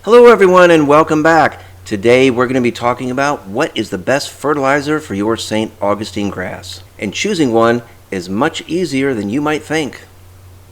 Hello everyone and welcome back. Today we're going to be talking about what is the best fertilizer for your St. Augustine grass. And choosing one is much easier than you might think.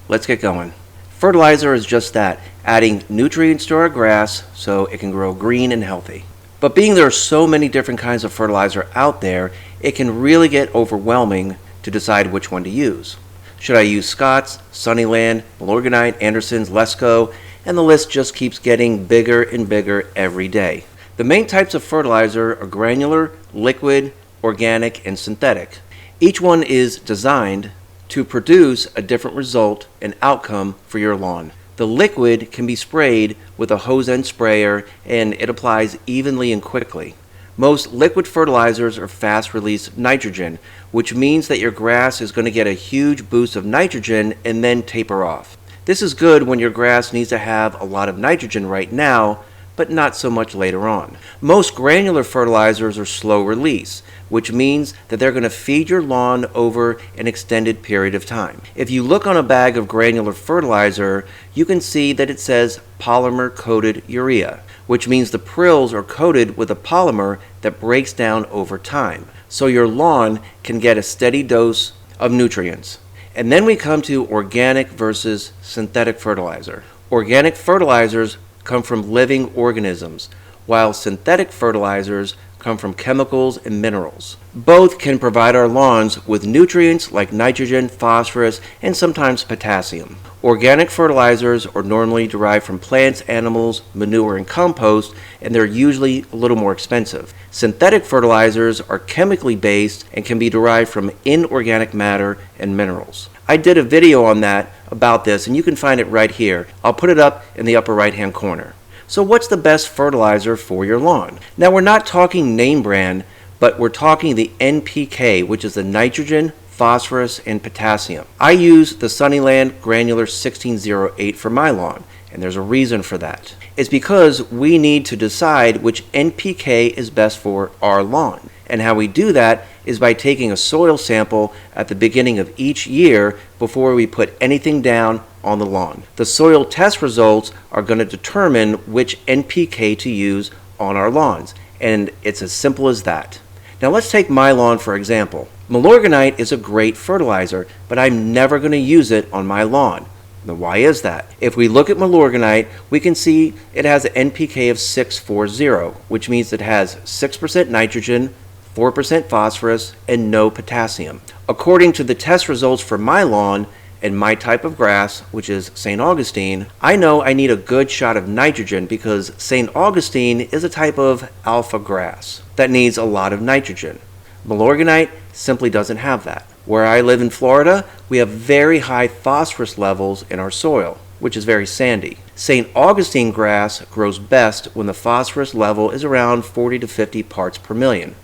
Let's get going. Fertilizer is just that, adding nutrients to our grass so it can grow green and healthy. But being there are so many different kinds of fertilizer out there, it can really get overwhelming to decide which one to use. Should I use Scott's, Sunnyland, Milorganite, Anderson's, Lesco, and the list just keeps getting bigger and bigger every day. The main types of fertilizer are granular, liquid, organic, and synthetic. Each one is designed to produce a different result and outcome for your lawn. The liquid can be sprayed with a hose end sprayer and it applies evenly and quickly. Most liquid fertilizers are fast release nitrogen, which means that your grass is going to get a huge boost of nitrogen and then taper off. This is good when your grass needs to have a lot of nitrogen right now, but not so much later on. Most granular fertilizers are slow release, which means that they're going to feed your lawn over an extended period of time. If you look on a bag of granular fertilizer, you can see that it says polymer-coated urea, which means the prills are coated with a polymer that breaks down over time, so your lawn can get a steady dose of nutrients. And then we come to organic versus synthetic fertilizer. Organic fertilizers come from living organisms, while synthetic fertilizers come from chemicals and minerals. Both can provide our lawns with nutrients like nitrogen, phosphorus, and sometimes potassium. Organic fertilizers are normally derived from plants, animals, manure, and compost, and they're usually a little more expensive. Synthetic fertilizers are chemically based and can be derived from inorganic matter and minerals. I did a video on that about this, and you can find it right here. I'll put it up in the upper right hand corner. So what's the best fertilizer for your lawn? Now we're not talking name brand, but we're talking the NPK, which is the nitrogen, phosphorus, and potassium. I use the Sunnyland Granular 1608 for my lawn, and there's a reason for that. It's because we need to decide which NPK is best for our lawn. And how we do that is by taking a soil sample at the beginning of each year before we put anything down on the lawn. The soil test results are going to determine which NPK to use on our lawns, and it's as simple as that. Now let's take my lawn for example. Milorganite is a great fertilizer, but I'm never going to use it on my lawn. Now why is that? If we look at Milorganite, we can see it has an NPK of 640, which means it has 6% nitrogen, 4% phosphorus, and no potassium. According to the test results for my lawn and my type of grass, which is St. Augustine, I know I need a good shot of nitrogen because St. Augustine is a type of alpha grass that needs a lot of nitrogen. Milorganite simply doesn't have that. Where I live in Florida, we have very high phosphorus levels in our soil, which is very sandy. St. Augustine grass grows best when the phosphorus level is around 40 to 50 parts per million.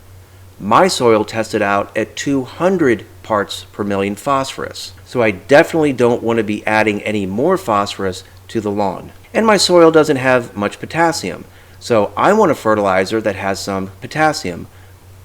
My soil tested out at 200 parts per million phosphorus, so I definitely don't want to be adding any more phosphorus to the lawn. And my soil doesn't have much potassium, so I want a fertilizer that has some potassium.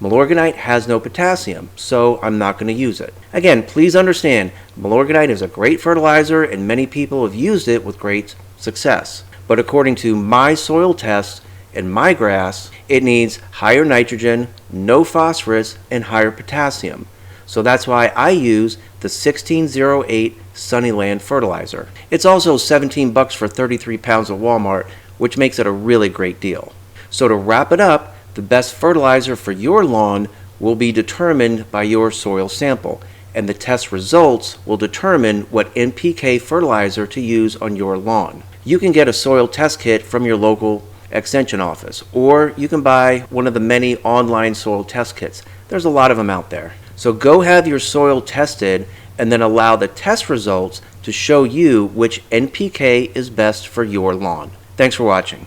Milorganite has no potassium, so I'm not going to use it. Again, please understand, Milorganite is a great fertilizer and many people have used it with great success. But according to my soil tests and my grass, it needs higher nitrogen, no phosphorus, and higher potassium. So that's why I use the 1608 Sunnyland fertilizer. It's also $17 for 33 pounds at Walmart, which makes it a really great deal. So to wrap it up, the best fertilizer for your lawn will be determined by your soil sample, and the test results will determine what NPK fertilizer to use on your lawn. You can get a soil test kit from your local extension office, or you can buy one of the many online soil test kits. There's a lot of them out there. So go have your soil tested and then allow the test results to show you which NPK is best for your lawn. Thanks for watching.